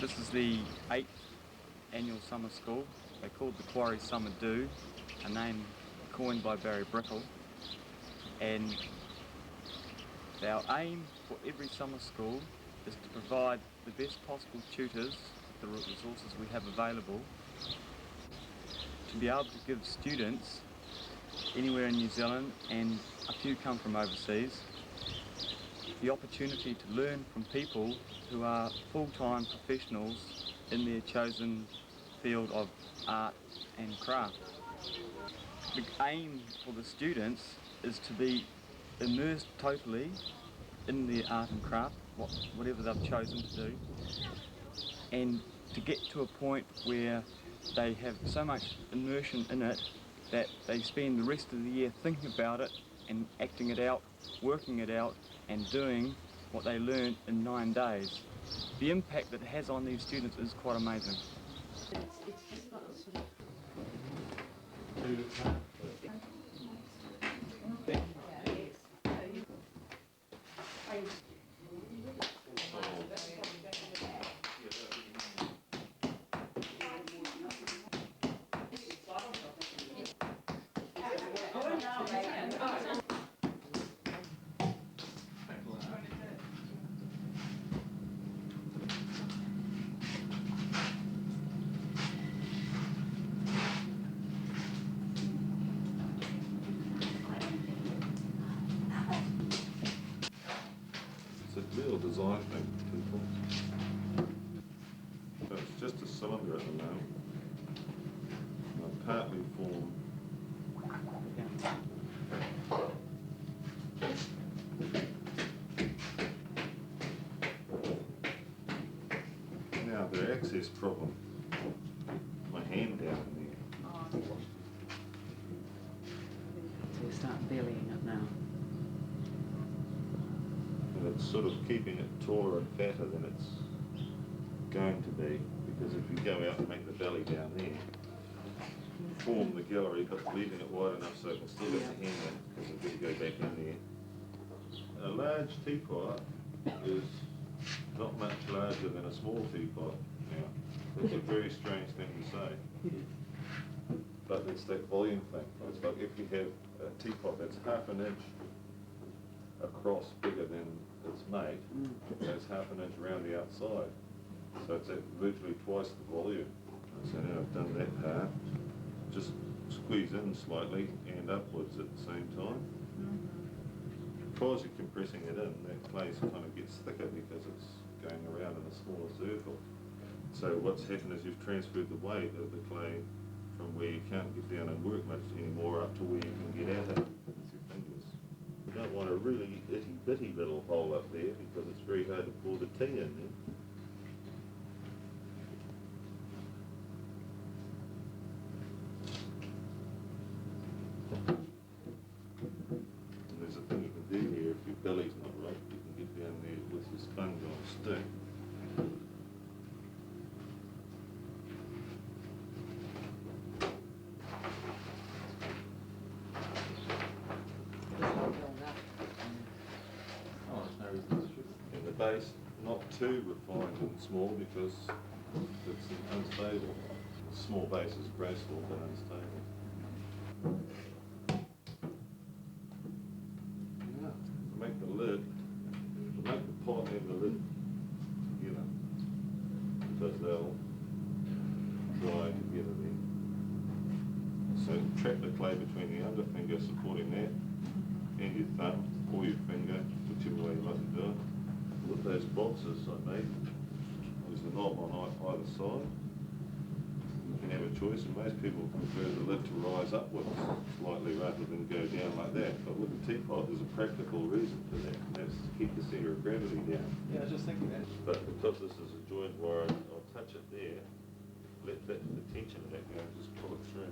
This is the 8th annual summer school. They called the Quarry Summer Do, a name coined by Barry Brickle. And our aim for every summer school is to provide the best possible tutors with the resources we have available to be able to give students anywhere in New Zealand, and a few come from overseas, the opportunity to learn from people who are full-time professionals in their chosen field of art and craft. The aim for the students is to be immersed totally in their art and craft, whatever they've chosen to do, and to get to a point where they have so much immersion in it that they spend the rest of the year thinking about it and acting it out, working it out, and doing what they learn in 9 days. The impact that it has on these students is quite amazing. It's just not sort of... It's a real design thing for people. So it's just a cylinder at the moment. Partly formed. Now the access problem. My hand down in there. So you start bellying it now. And it's sort of keeping it taller and fatter than it's going to be, because if you go out and make the belly down there, form the gallery, but leaving it wide enough so it can still get the hand in, because it's going to go back in there. A large teapot is not much larger than a small teapot now. It's a very strange thing to say. But it's that volume thing. It's like if you have a teapot that's half an inch across bigger than its mate, it's half an inch around the outside. So it's at virtually twice the volume. So now I've done that part. Just squeeze in slightly and upwards at the same time. Because you're compressing it in, that clay kind of gets thicker because it's going around in a smaller circle. So what's happened is you've transferred the weight of the clay from where you can't get down and work much anymore up to where you can get at it with your fingers. You don't want a really itty-bitty little hole up there because it's very hard to pour the tea in there. And there's a thing you can do here, if your belly's not right, you can get down there with your sponge on a stick. And the base, not too refined and small because it's unstable. A small base is graceful but unstable. Yeah. Make the lid, make the pot and the lid together because they'll dry together then. So trap the clay between the underfinger supporting that and your thumb or your finger, whichever way you like to do it. With those boxes I made, there's a knob on either side. You can have a choice, and most people prefer the lid to rise upwards slightly rather than go down like that. But with the teapot, there's a practical reason for that, and that's to keep the centre of gravity down. Yeah, I was just thinking that. But because this is a joint wire, I'll touch it there, let the tension of that go, and just pull it through.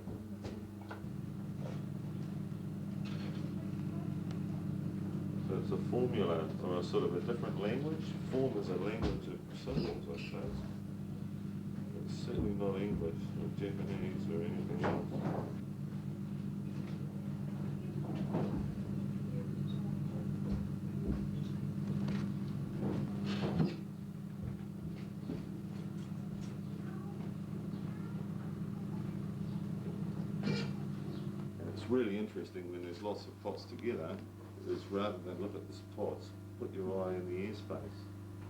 So it's a formula, or a sort of a different language. Form is a language of symbols, I suppose. It's certainly not English or Japanese or anything else. really interesting when there's lots of pots together, is rather than look at the pots, put your eye in the airspace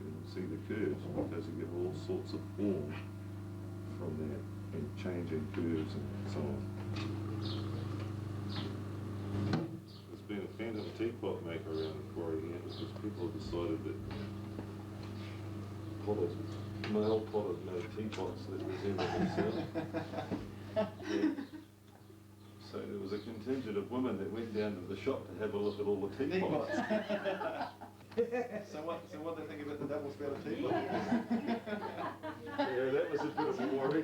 and see the curves, because you get all sorts of form from that, and changing curves and so on. There's been a phantom teapot maker around the quarry here because people have decided that potters, male potters made teapots that resemble themselves. Yeah. So there was a contingent of women that went down to the shop to have a look at all the teapots. So what do they think about the double spouted teapot? Yeah, that was a bit of a worry.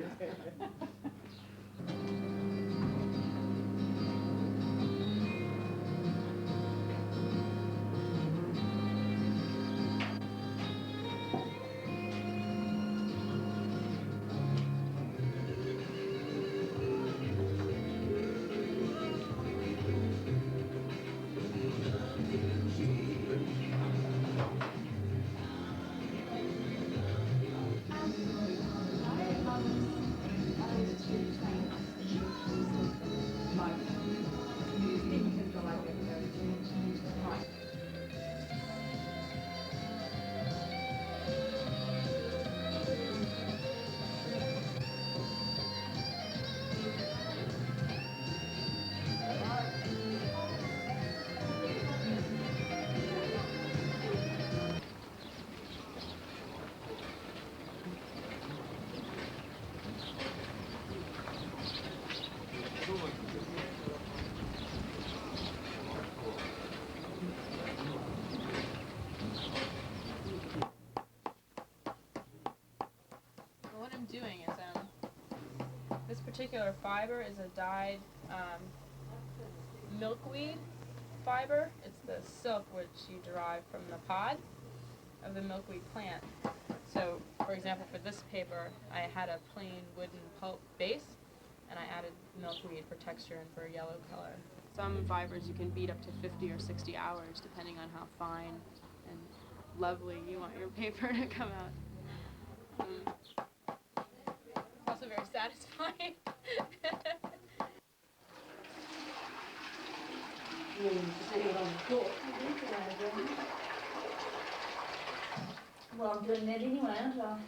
What I'm doing is this particular fiber is a dyed milkweed fiber. It's the silk which you derive from the pod of the milkweed plant. So, for example, for this paper, I had a plain wooden pulp base, and I added milkweed for texture and for a yellow color. Some fibers you can beat up to 50 or 60 hours, depending on how fine and lovely you want your paper to come out. It's also very satisfying. Well, I'm doing that anyway, aren't I?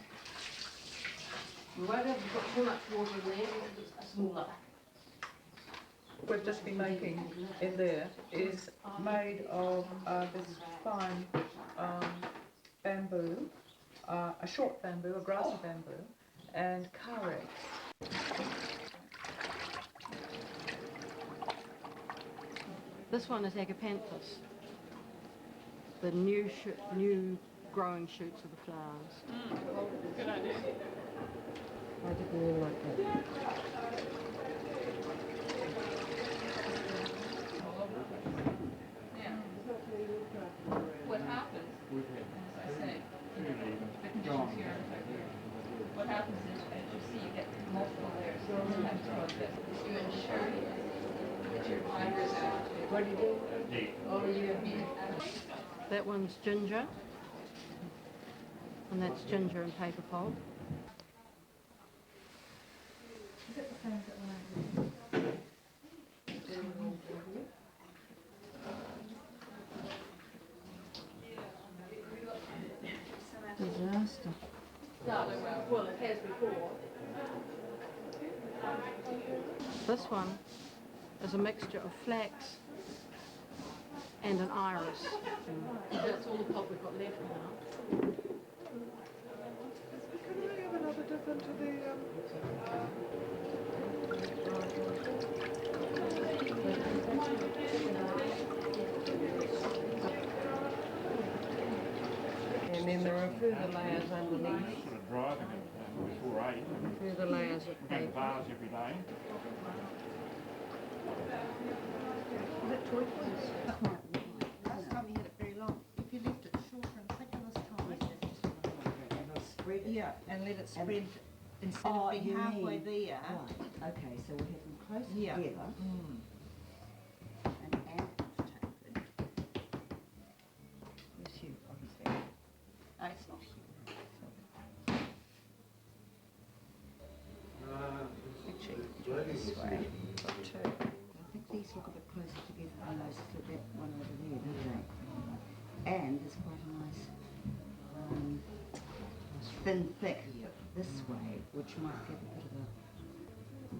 We won't have put too much water in there because it's a smaller. We've just been making in there is made of this fine bamboo, a short bamboo, a grassy bamboo, and carex. This one is agapanthus, the new growing shoots of the flowers. Good idea. I did really like that. Yeah. What happens, as I say, the conditions here, what happens is, as you see, you get multiple layers. Sometimes it's like this. You ensure that your fibers out. What do you do? Oh, you That one's ginger, and that's ginger and paper pulp. Disaster. Well, it has before. This one is a mixture of flax and an iris. That's all the pulp we've got left now. Can I have another dip into the And then there are further layers underneath. Sort of driving it before 8. Further layers of Going to paper. bars every day. Is it turquoise? Last time we had it very long. If you left it shorter and thicker this time. Spread it? Yeah, and let it spread instead Oh, of being you halfway mean- there. Right, okay, so we have them close Yeah. together and tapered. Where's Hugh? Oh, he's there. Oh, it's not Hugh. Actually, do it this way. Got two. I think these look nice that one over there, don't they? And there's quite a nice thin, thick this way, which might give a bit of a...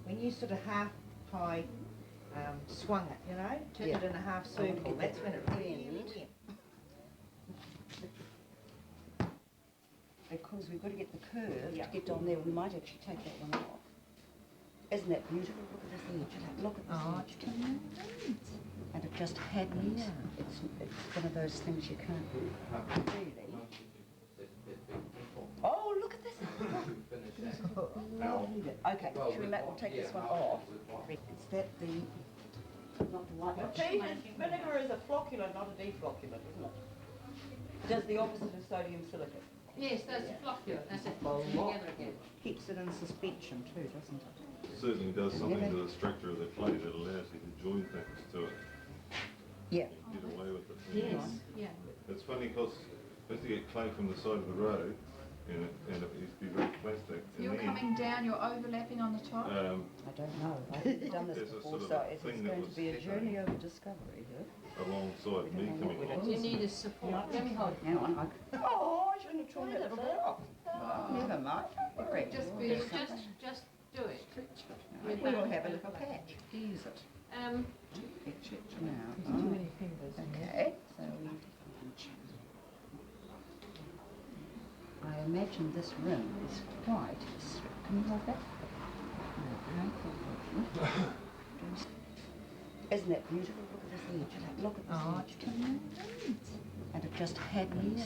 When you sort of half tie swung it, you know, turned it in a half circle, that's when it really went. Because we've got to get the curve to get down there. We might actually take that one off. Isn't that beautiful? Look at this edge. Look at this edge. And it just happens. It's one of those things you can't really. Oh, look at this. Okay, we'll take this one off. Is that the... Not the white. Vinegar is a flocculant, not a deflocculant, isn't it? Does the opposite of sodium silicate. Yes, that's a flocculant. That's it. Together again. Keeps it in suspension too, doesn't it? Certainly does something to the structure of the clay that allows you to join things to it. Yeah. Get away with it. Yes. Yeah. It's funny because if you get clay from the side of the road, and it used to be very plastic. You're coming down, you're overlapping on the top? I don't know. I haven't done this There's a before, sort of so a it's thing going that to was be a journey of discovery here. alongside me coming along. You need a support. Let me hold. Now oh, I shouldn't have torn that little bit off. Never mind. Great. Just do it. We'll have a little patch. Ease it. Patch it now. Too many fingers. Okay. So I imagine this rim is quite. Can you hold that? No, isn't that beautiful? Look at this edge. Look at this edge. And it just happens.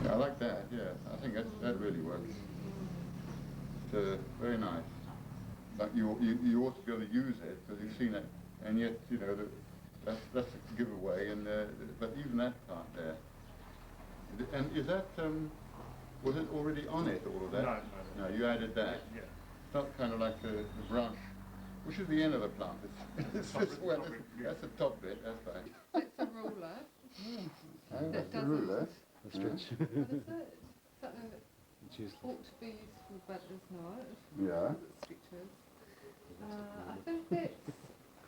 I like that, yeah. I think that really works. It's very nice. But you ought to be able to use it because you've seen it, and yet, you know, that's a giveaway, and but even that part there. And is that, was it already on it, all of that? No. No, you added that? Yeah. It's not kind of like the branch, which is the end of the plant. It's this one, that's the top bit, that's fine. It's a ruler. Oh, that's the ruler. A stretch. What is it? Something that ought to be useful but is not. Yeah. Stretches. I think that's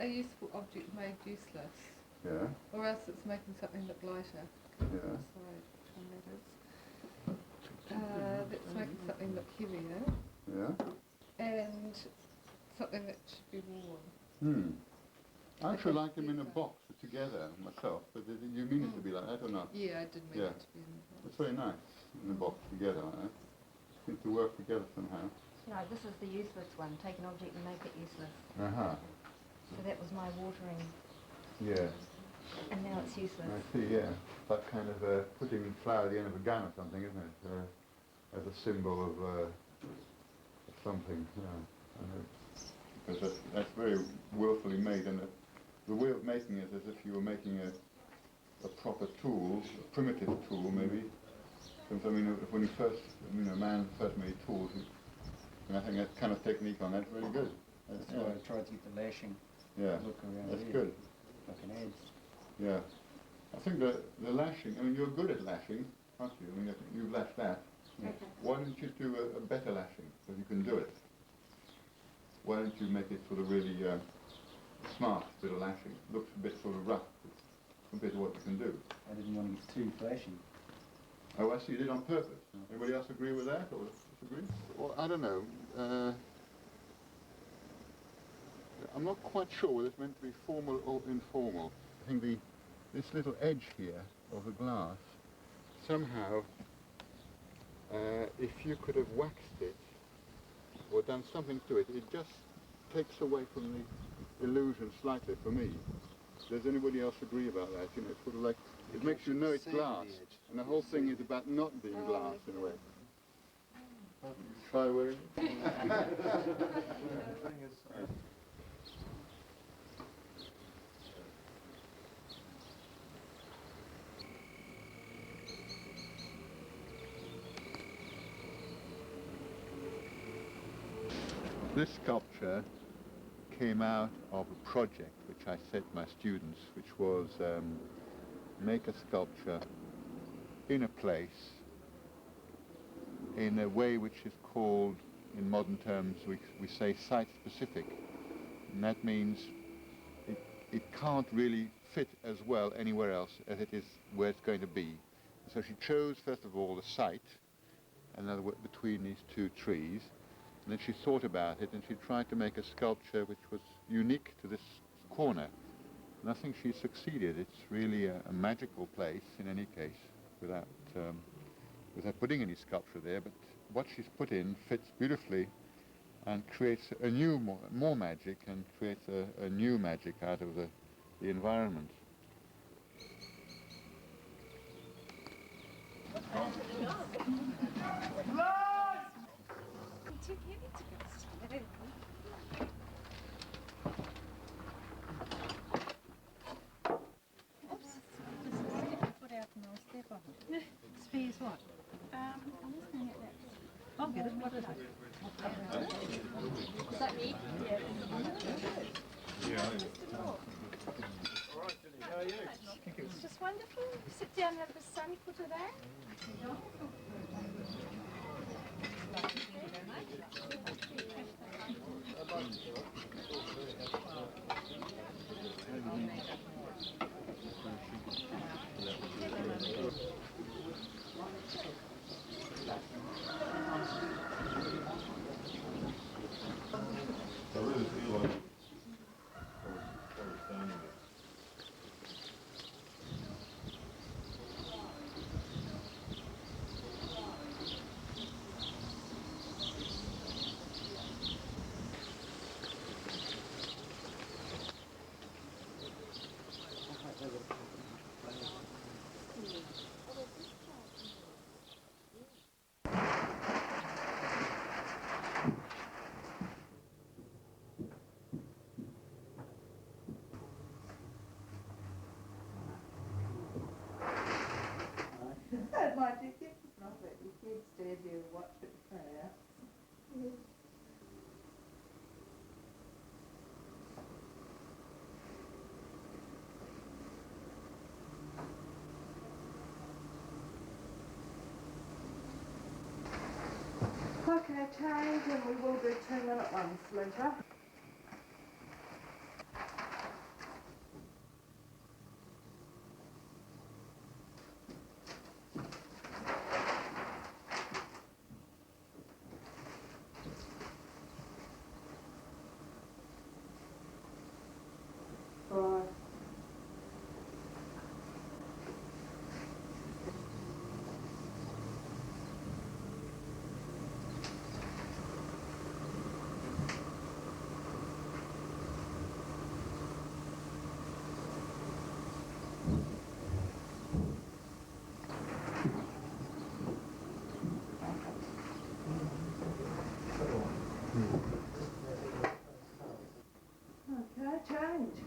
a useful object made useless. Yeah. Or else it's making something look lighter. Yeah. Decide which one that is. That's making something look heavier. Yeah. And something that should be worn. I actually like them in a box together myself, but you mean it to be like that or not? Yeah, I did mean it to be in the box. It's very nice in a box together, like that. Seems to work together somehow. No, this is the useless one. Take an object and make it useless. So that was my watering. Yeah. And now it's useless. I see, yeah. Like kind of putting flower at the end of a gun or something, isn't it? As a symbol of something, yeah. I know. Because that's very willfully made, and the way of making it is as if you were making a proper tool, a primitive tool maybe. Because I mean, when man first made tools, and I think that kind of technique on that's really good. That's why I tried to keep the lashing look around that's here. good. Like an edge. Yeah. I think the lashing, I mean, you're good at lashing, aren't you? I mean, you've lashed that. Yeah. Why don't you do a better lashing, because you can do it? Why don't you make it sort of really smart bit of lashing? Looks a bit sort of rough compared to what you can do. I didn't want to get too flashy. Oh, I see, you did on purpose. Anybody else agree with that, or disagree? Well, I don't know. I'm not quite sure whether it's meant to be formal or informal. I think this little edge here of the glass, somehow, if you could have waxed it, or done something to it, it just takes away from illusion slightly for me. Does anybody else agree about that? You know, it's sort of like, it makes you know it's glass, and the whole thing is about not being glass in a way. Try wearing it. This sculpture came out of a project which I set my students, which was make a sculpture in a place in a way which is called, in modern terms, we say site-specific. And that means it can't really fit as well anywhere else as it is where it's going to be. So she chose, first of all, the site, in other words, between these two trees. And then she thought about it, and she tried to make a sculpture which was unique to this corner. And I think she succeeded. It's really a magical place, in any case, without putting any sculpture there. But what she's put in fits beautifully and creates a new, more magic, and creates a new magic out of the environment. Space what? I'm listening at that. I'll get it. What is it? Is that me? Yes. It's just wonderful. Sit down and have the sun put it out. I really feel like I was standing there. That might be good. Not that your kids stand there and watch it play out. Okay, change, and we will do 2-minute ones later. Right. Okay, change.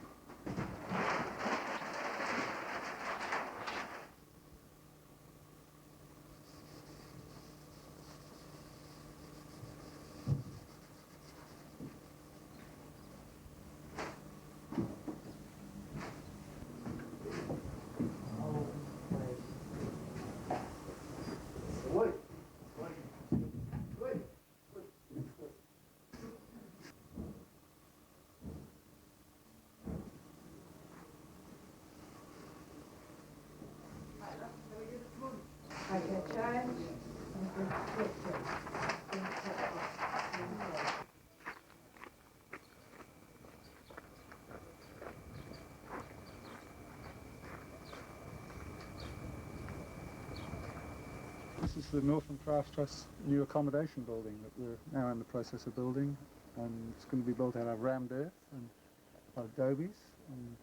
Okay, change. This is the Northland Craft Trust new accommodation building that we're now in the process of building, and it's going to be built out of rammed earth, and adobes, and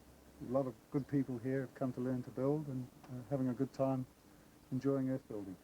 a lot of good people here have come to learn to build and having a good time enjoying earth building.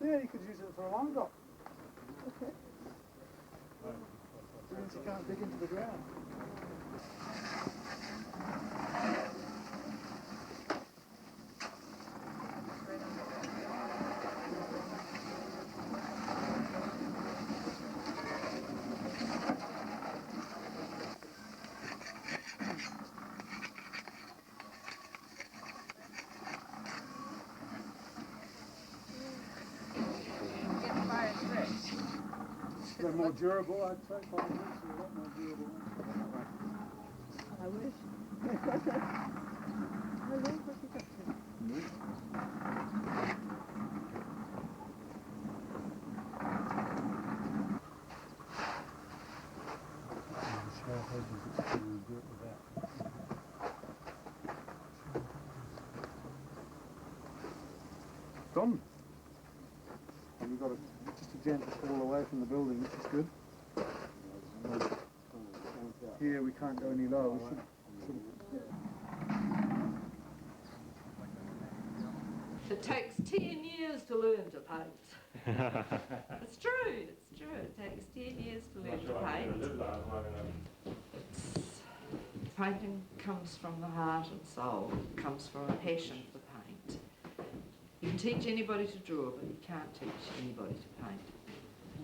Yeah, you could use it for a long dock. Since you can't dig into the ground. They're more durable, I'd say, probably. So a lot more durable. I wish. I love what you got to. Done. And you've got just a gentle fall away from the building, which is good. Here we can't go any lower. We should It takes 10 years to learn to paint. It's true, it's true. It takes 10 years to learn to paint. Painting comes from the heart and soul. It comes from a passion for paint. You can teach anybody to draw, but you can't teach anybody to paint.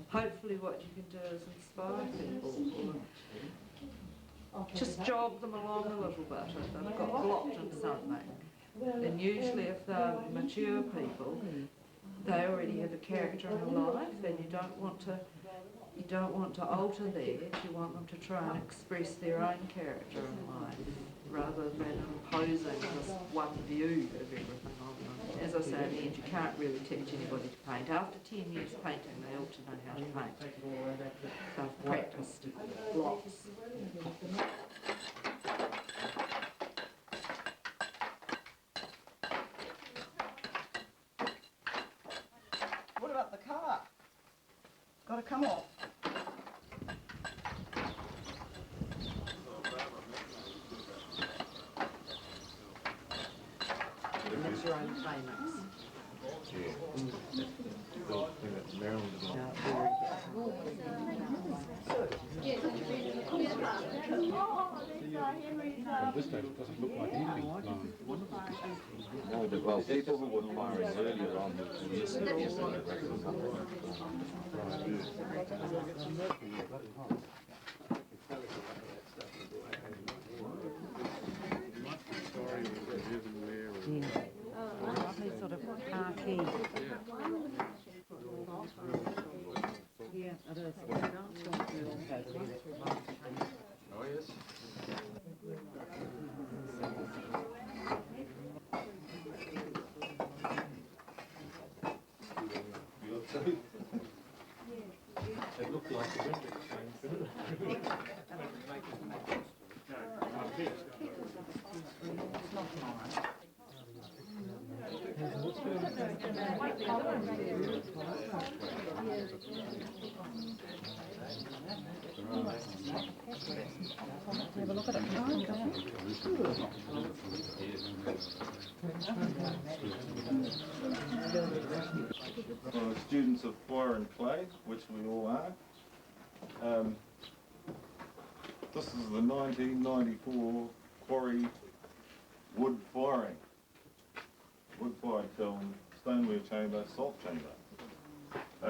Hopefully what you can do is inspire people, or just jog them along a little bit if they've got blocked in something. And usually if they're mature people, they already have a character in life, and you don't want to alter theirs. You want them to try and express their own character in life, rather than imposing this one view of everything on them. As I say, in the end, you can't really teach anybody to paint. After 10 years painting, they ought to know how to paint. They've practiced lots. What about the car? Got to come off. Mix your own clay mix. At this stage it doesn't look like anything. No, Well, people who were firing earlier on who listened to yesterday records. Lovely sort of khaki. Yeah, it is. Oh yes. It looked like a wind exchange, didn't it? Have a look at it. Students of fire and clay, which we all are. This is the 1994 quarry wood firing. Wood fired kiln, stoneware chamber, salt chamber. I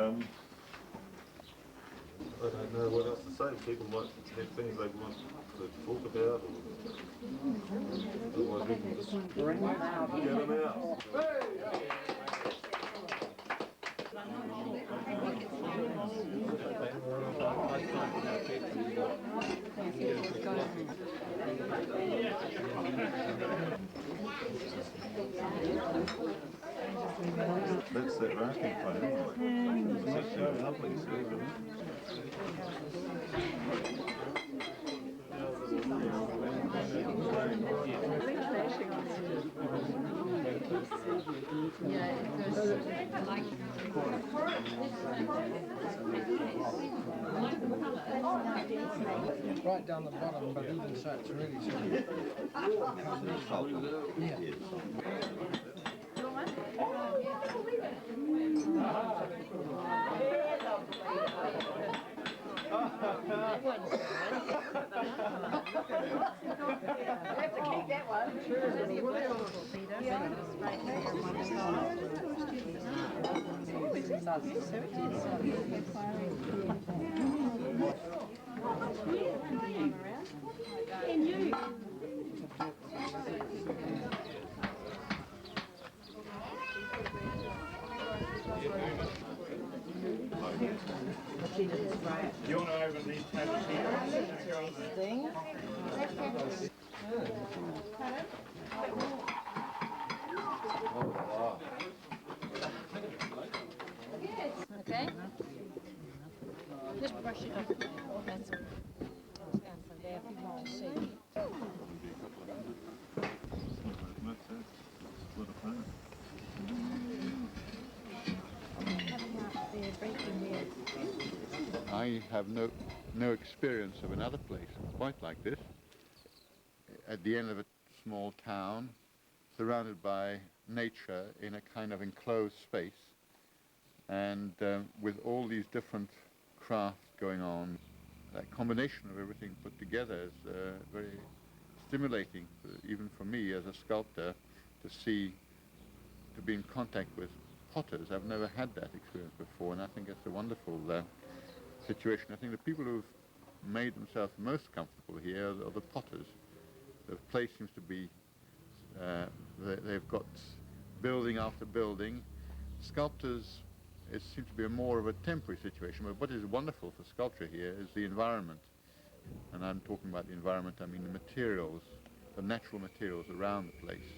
don't know what else to say. People might have things they want to talk about. Otherwise we can just bring them out. Get them out. That's that racking plan, isn't it? It's so lovely, Right down the bottom, but even so, it's really sort of... Yeah. You want to open these tables here? Okay? Just brush it off. That's all. Stand from there if you want to see. I have no experience of another place quite like this. At the end of a small town, surrounded by nature in a kind of enclosed space, and with all these different crafts going on, that combination of everything put together is very stimulating, even for me as a sculptor, to be in contact with potters. I've never had that experience before, and I think it's a wonderful situation. I think the people who've made themselves most comfortable here are the potters. The place seems to be, they've got building after building. Sculptors, it seems to be more of a temporary situation, but what is wonderful for sculpture here is the environment. And I'm talking about the environment, I mean the materials, the natural materials around the place.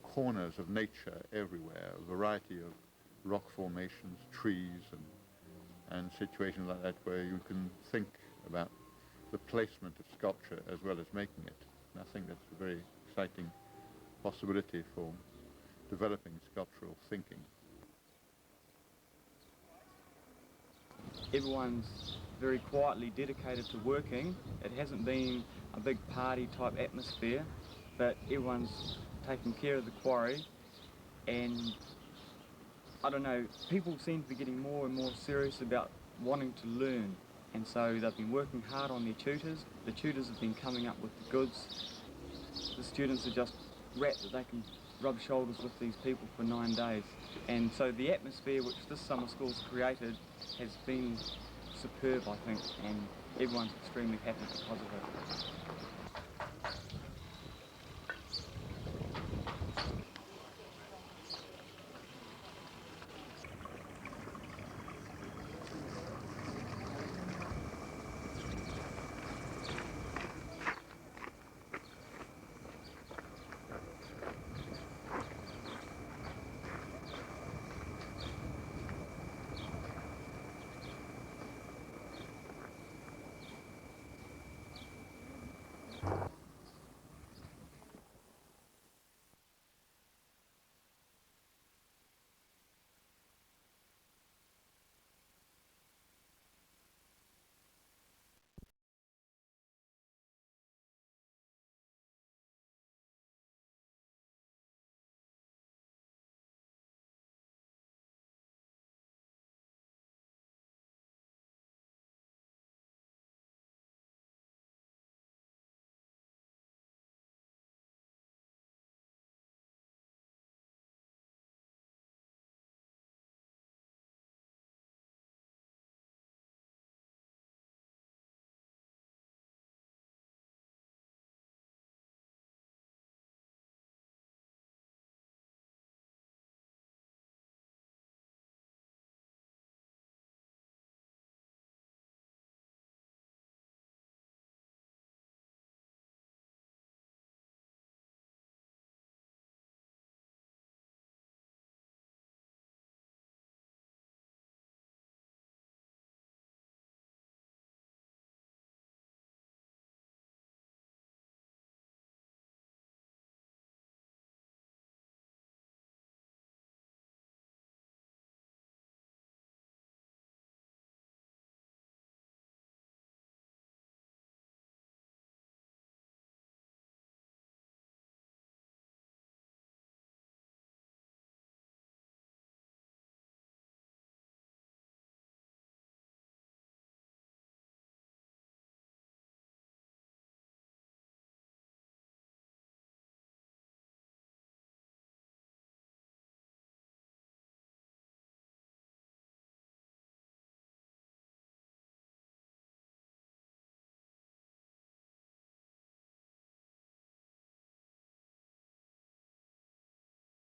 Corners of nature everywhere, a variety of rock formations, trees, and situations like that where you can think about the placement of sculpture as well as making it. And I think that's a very exciting possibility for developing sculptural thinking. Everyone's very quietly dedicated to working. It hasn't been a big party type atmosphere, but everyone's taking care of the quarry, and I don't know, people seem to be getting more and more serious about wanting to learn, and so they've been working hard on their tutors. The tutors have been coming up with the goods. The students are just rapt that they can rub shoulders with these people for 9 days. And so the atmosphere which this summer school's created has been superb, I think, and everyone's extremely happy because of it.